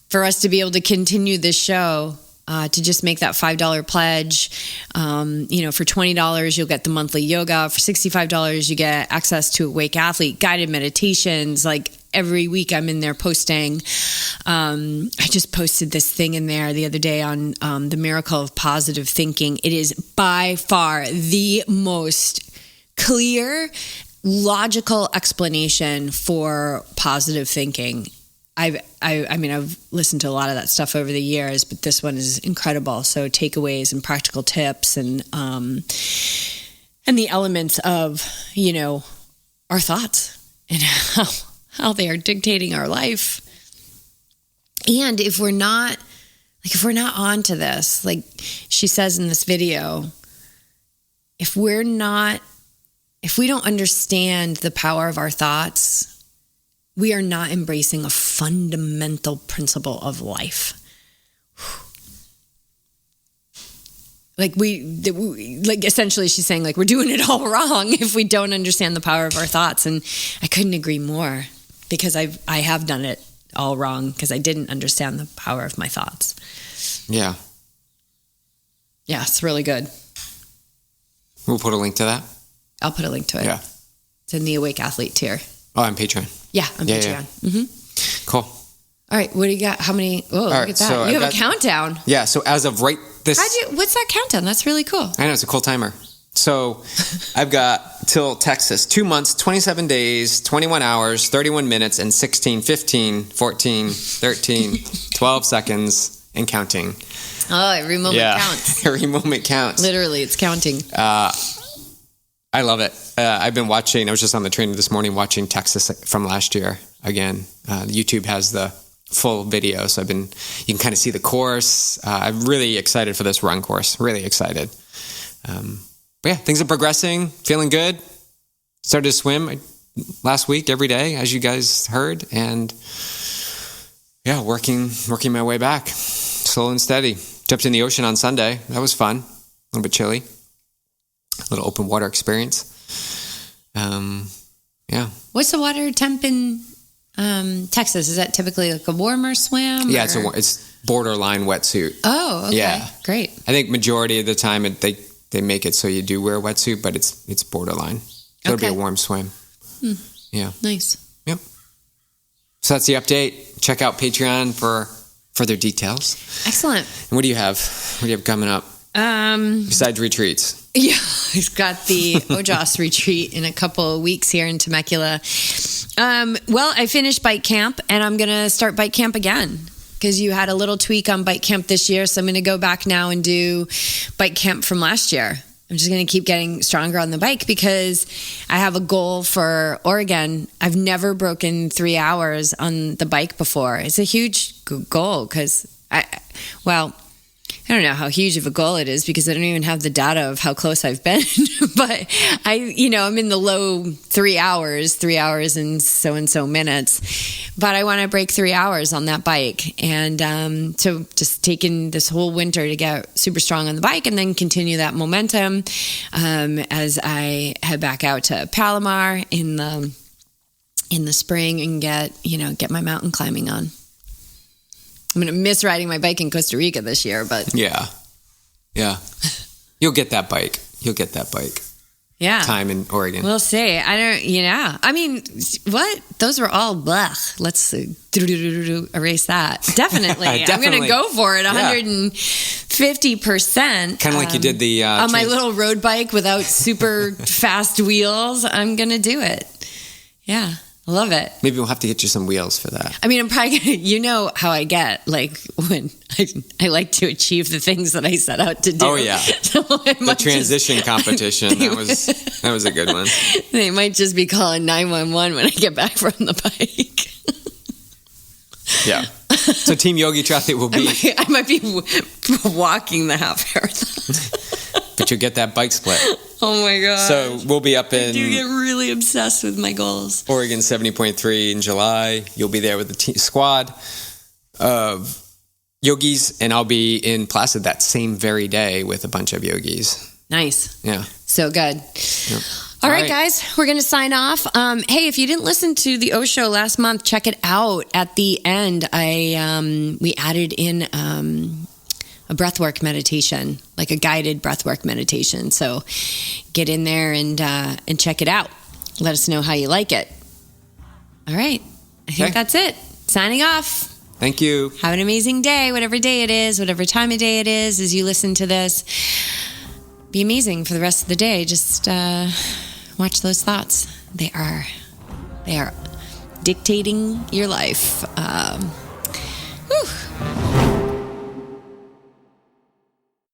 for us to be able to continue this show, to just make that $5 pledge. For $20, you'll get the monthly yoga. For $65, you get access to Awake Athlete, guided meditations. Every week I'm in there posting. I just posted this thing in there the other day on the miracle of positive thinking. It is by far the most clear, logical explanation for positive thinking. I've listened to a lot of that stuff over the years, but this one is incredible. So takeaways and practical tips and the elements of, our thoughts and how they are dictating our life. And if we're not onto this, like she says in this video, if we don't understand the power of our thoughts, we are not embracing a fundamental principle of life. Essentially she's saying we're doing it all wrong if we don't understand the power of our thoughts. And I couldn't agree more, because I have done it all wrong because I didn't understand the power of my thoughts. Yeah. Yeah, it's really good. We'll put a link to that. I'll put a link to it. Yeah. It's in the Awake Athlete tier. Oh, on Patreon. Yeah, on Patreon. Yeah. Mm-hmm. Cool. All right, what do you got? How many? Oh, look at that. So you have a countdown. Yeah, so as of right this... What's that countdown? That's really cool. I know, it's a cool timer. So I've got till Texas, 2 months, 27 days, 21 hours, 31 minutes, and 16, 15, 14, 13, 12 seconds, and counting. Oh, every moment counts. Every moment counts. Literally, it's counting. I love it. I've been watching, I was just on the train this morning watching Texas from last year again. YouTube has the full video, so you can kind of see the course. I'm really excited for this run course, really excited. But yeah, things are progressing, feeling good. Started to swim last week every day, as you guys heard, and yeah, working my way back, slow and steady. Jumped in the ocean on Sunday. That was fun. A little bit chilly. A little open water experience. Yeah. What's the water temp in Texas? Is that typically a warmer swim? Yeah, it's borderline wetsuit. Oh, okay. Yeah. Great. I think majority of the time they make it so you do wear a wetsuit, but it's borderline. So it'll be a warm swim. Yeah. Nice. Yep. So that's the update. Check out Patreon for further details. Excellent. And what do you have? What do you have coming up? Besides retreats. Yeah, he's got the Ojos retreat in a couple of weeks here in Temecula. Well, I finished bike camp, and I'm going to start bike camp again because you had a little tweak on bike camp this year. So I'm going to go back now and do bike camp from last year. I'm just going to keep getting stronger on the bike because I have a goal for Oregon. I've never broken 3 hours on the bike before. It's a huge goal because I don't know how huge of a goal it is because I don't even have the data of how close I've been. But I'm in the low 3 hours and so minutes. But I want to break 3 hours on that bike. And so just taking this whole winter to get super strong on the bike and then continue that momentum as I head back out to Palomar in the spring and get my mountain climbing on. I'm going to miss riding my bike in Costa Rica this year, but... Yeah. You'll get that bike. Yeah. Time in Oregon. We'll see. I mean, what? Those were all blech. Let's erase that. Definitely. I'm going to go for it 150%. Kind of like you did the... on my little road bike without super fast wheels. I'm going to do it. Yeah. I love it. Maybe we'll have to get you some wheels for that. I mean, I'm probably going to, you know how I get, like, when I like to achieve the things that I set out to do. Oh, yeah. So the transition competition, that was a good one. They might just be calling 911 when I get back from the bike. Yeah. So Team Yogi Triathlete will be... I might be walking the half marathon. But you'll get that bike split. Oh my God. So we'll be up in... I do get really obsessed with my goals. Oregon 70.3 in July. You'll be there with the squad of yogis, and I'll be in Placid that same very day with a bunch of yogis. Nice. Yeah. So good. Yep. All right, guys, we're going to sign off. Hey, if you didn't listen to the O Show last month, check it out. At the end, we added in a breathwork meditation, like a guided breathwork meditation. So get in there and check it out. Let us know how you like it. All right. I think that's it. Signing off. Thank you. Have an amazing day, whatever day it is, whatever time of day it is as you listen to this. Be amazing for the rest of the day. Just watch those thoughts. They are dictating your life.